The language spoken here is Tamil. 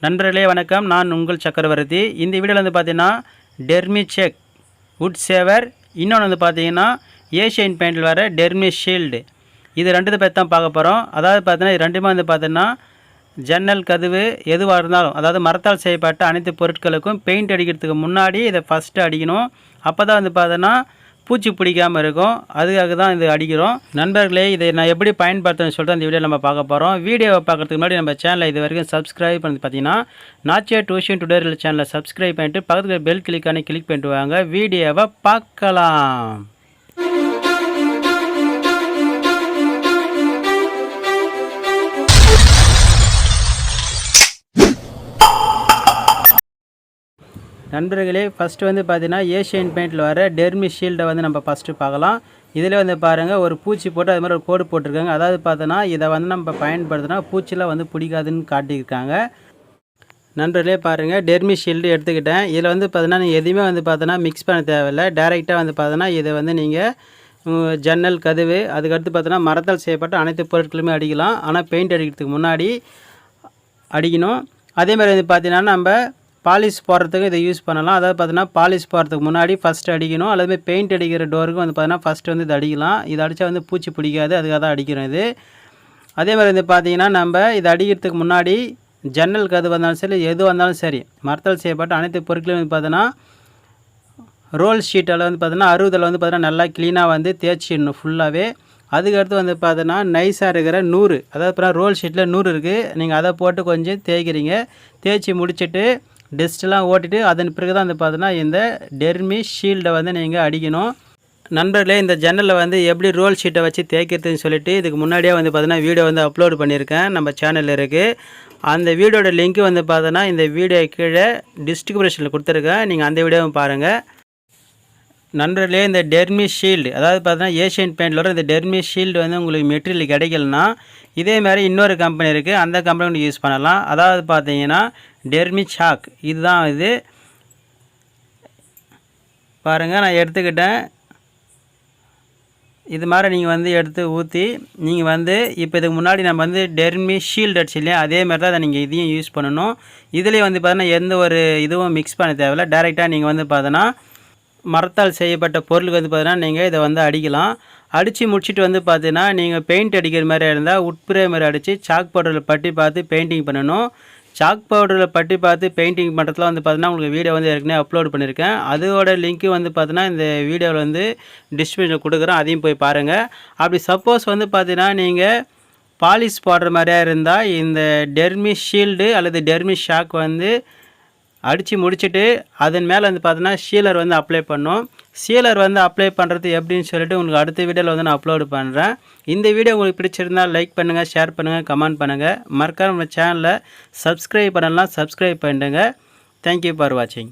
நண்பர்களே வணக்கம். நான் உங்கள் சக்கரவர்த்தி. இந்த வீடியோவில் வந்து பார்த்தீங்கன்னா டெர்மி செக் வுட் சேவர், இன்னொன்று வந்து பார்த்தீங்கன்னா ஏஷியன் பெயிண்டில் வர டெர்மி ஷீல்டு, இது ரெண்டு பற்றி தான் பார்க்க போகிறோம். அதாவது பார்த்தீங்கன்னா இது ரெண்டுமே வந்து பார்த்தீங்கன்னா ஜன்னல் கதவு எதுவாக இருந்தாலும், அதாவது மரத்தால் செய்யப்பட்ட அனைத்து பொருட்களுக்கும் பெயிண்ட் அடிக்கிறதுக்கு முன்னாடி இதை ஃபஸ்ட்டு அடிக்கணும். அப்போ தான் வந்து பார்த்தீங்கன்னா பூச்சி பிடிக்காமல் இருக்கும். அதுக்காக தான் இது அடிக்கிறோம். நண்பர்களே, இதை நான் எப்படி பயன்படுத்துன்னு சொல்லிட்டு அந்த வீடியோ நம்ம பார்க்க போகிறோம். வீடியோவை பார்க்குறதுக்கு முன்னாடி நம்ம சேனலை இது வரைக்கும் சப்ஸ்கிரைப் பண்ணி பார்த்தீங்கன்னா நாச்சியா டியூஷன் டுடோரியல் சேனலை சப்ஸ்கிரைப் பண்ணிட்டு பக்கத்தில் பெல் கிளிக்கான கிளிக் பண்ணிட்டு வாங்க. வீடியோவை பார்க்கலாம். நண்பர்களே, ஃபஸ்ட்டு வந்து பார்த்தீங்கன்னா ஏஷியன் பெயிண்டில் வர டெர்மி ஷீல்டை வந்து நம்ம ஃபஸ்ட்டு பார்க்கலாம். இதில் வந்து பாருங்கள், ஒரு பூச்சி போட்டு அது மாதிரி ஒரு கோடு போட்டிருக்காங்க. அதாவது பார்த்தோன்னா இதை வந்து நம்ம பயன்படுத்தினா பூச்சிலாம் வந்து பிடிக்காதுன்னு காட்டியிருக்காங்க. நண்பர்களே பாருங்கள், டெர்மி ஷீல்டு எடுத்துக்கிட்டேன். இதில் வந்து பார்த்தீங்கன்னா நீங்கள் எதுவுமே வந்து பார்த்தோன்னா மிக்ஸ் பண்ண தேவையில்லை. டேரெக்டாக வந்து பார்த்தோன்னா இதை வந்து நீங்கள் ஜன்னல் கதவு, அதுக்கடுத்து பார்த்தோன்னா மரத்தால் செய்யப்பட்ட அனைத்து பொருட்களுமே அடிக்கலாம். ஆனால் பெயிண்ட் அடிக்கிறதுக்கு முன்னாடி அடிக்கணும். அதேமாதிரி வந்து பார்த்தீங்கன்னா நம்ம பாலிஷ் போடுறதுக்கு இதை யூஸ் பண்ணலாம். அதாவது பார்த்தீங்கன்னா பாலிஷ் போடுறதுக்கு முன்னாடி ஃபஸ்ட்டு அடிக்கணும். அல்லது பெயிண்ட் அடிக்கிற டோருக்கு வந்து பார்த்தீங்கன்னா ஃபஸ்ட்டு வந்து இது அடிக்கலாம். இது அடித்தா வந்து பூச்சி பிடிக்காது, அதுக்காக தான் அடிக்கிறோம் இது. அதே மாதிரி வந்து பார்த்தீங்கன்னா நம்ம இதை அடிக்கிறதுக்கு முன்னாடி ஜன்னல் கதவு வந்தாலும் சரி, எது வந்தாலும் சரி, மரத்தால் செய்யப்பட்ட அனைத்து பொருட்களையும் வந்து பார்த்தீங்கன்னா ரோல் ஷீட்டில் வந்து பார்த்தீங்கன்னா 60 வந்து பார்த்தீங்கன்னா நல்லா க்ளீனாக வந்து தேய்ச்சிடணும் ஃபுல்லாகவே. அதுக்கடுத்து வந்து பார்த்தீங்கன்னா நைஸாக இருக்கிற நூறு, அதாவது இப்போ ரோல் ஷீட்டில் நூறு இருக்குது, நீங்கள் அதை போட்டு கொஞ்சம் தேய்க்கிறீங்க. தேய்ச்சி முடிச்சுட்டு டஸ்ட்டெலாம் ஓட்டிட்டு அதன் பிறகு தான் வந்து பார்த்தீங்கன்னா இந்த டெர்மி ஷீல்டை வந்து நீங்கள் அடிக்கணும். நண்பர்களே, இந்த ஜன்னலில் வந்து எப்படி ரோல் ஷீட்டை வச்சு தேய்க்கிறதுன்னு சொல்லிட்டு இதுக்கு முன்னாடியே வந்து பார்த்தீங்கன்னா வீடியோ வந்து அப்லோட் பண்ணியிருக்கேன், நம்ம சேனலில் இருக்குது. அந்த வீடியோட லிங்க்கு வந்து பார்த்தோன்னா இந்த வீடியோ கீழே டிஸ்கிரிப்ஷனில் கொடுத்துருக்கேன், நீங்கள் அந்த வீடியோவும் பாருங்கள். நண்பர்களே, இந்த டெர்மி ஷீல்டு, அதாவது பார்த்தீங்கன்னா ஏஷியன் பெயிண்டில் வர இந்த டெர்மி ஷீல்டு வந்து உங்களுக்கு மெட்டீரியல் கிடைக்கலனா இதேமாதிரி இன்னொரு கம்பெனி இருக்குது, அந்த கம்பெனி யூஸ் பண்ணலாம். அதாவது பார்த்தீங்கன்னா டெர்மி சாக், இதுதான் இது. பாருங்கள், நான் எடுத்துக்கிட்டேன். இது மாதிரி நீங்கள் வந்து எடுத்து ஊற்றி நீங்கள் வந்து இப்போ இதுக்கு முன்னாடி நம்ம வந்து டெர்மி ஷீல்டு அடிச்சு இல்லையா, அதேமாதிரி தான் நீங்கள் இதையும் யூஸ் பண்ணணும். இதுலேயும் வந்து பார்த்தீங்கன்னா எந்த ஒரு இதுவும் மிக்ஸ் பண்ண தேவையில்லை. டேரெக்டாக நீங்கள் வந்து பார்த்தோன்னா மரத்தால் செய்யப்பட்ட பொருளுக்கு வந்து பார்த்தீங்கன்னா நீங்கள் இதை வந்து அடிக்கலாம். அடித்து முடிச்சுட்டு வந்து பார்த்தீங்கன்னா நீங்கள் பெயிண்ட் அடிக்கிற மாதிரி இருந்தால் உட்புற மாதிரி அடித்து சாக் பவுடரில் பட்டி பார்த்து பெயிண்டிங் பண்ணணும். சாக் பவுடரில் பட்டி பார்த்து பெயிண்டிங் பண்ணுறதுல வந்து பார்த்தீங்கன்னா உங்களுக்கு வீடியோ வந்து ஏற்கனவே அப்லோட் பண்ணியிருக்கேன். அதோட லிங்க்கு வந்து பார்த்தீங்கன்னா இந்த வீடியோவில் வந்து டிஸ்கிரிப்ஷனில் கொடுக்குறேன், அதையும் போய் பாருங்கள். அப்படி சப்போஸ் வந்து பார்த்தீங்கன்னா நீங்கள் பாலிஷ் போடுற மாதிரியா இருந்தால் இந்த டெர்மி ஷீல்டு அல்லது டெர்மி ஷாக் வந்து அடித்து முடிச்சுட்டு அதன் மேலே வந்து பார்த்தீங்கன்னா சீலர் வந்து அப்ளை பண்ணோம். சீலர் வந்து அப்ளை பண்ணுறது எப்படின்னு சொல்லிட்டு உங்களுக்கு அடுத்த வீடியோவில் வந்து நான் அப்லோடு பண்ணுறேன். இந்த வீடியோ உங்களுக்கு பிடிச்சிருந்தால் லைக் பண்ணுங்கள், ஷேர் பண்ணுங்கள், கமெண்ட் பண்ணுங்கள். மறக்காம நம்ம சேனலை சப்ஸ்கிரைப் பண்ணலாம், சப்ஸ்கிரைப் பண்ணிடுங்க. தேங்க்யூ ஃபார் வாட்சிங்.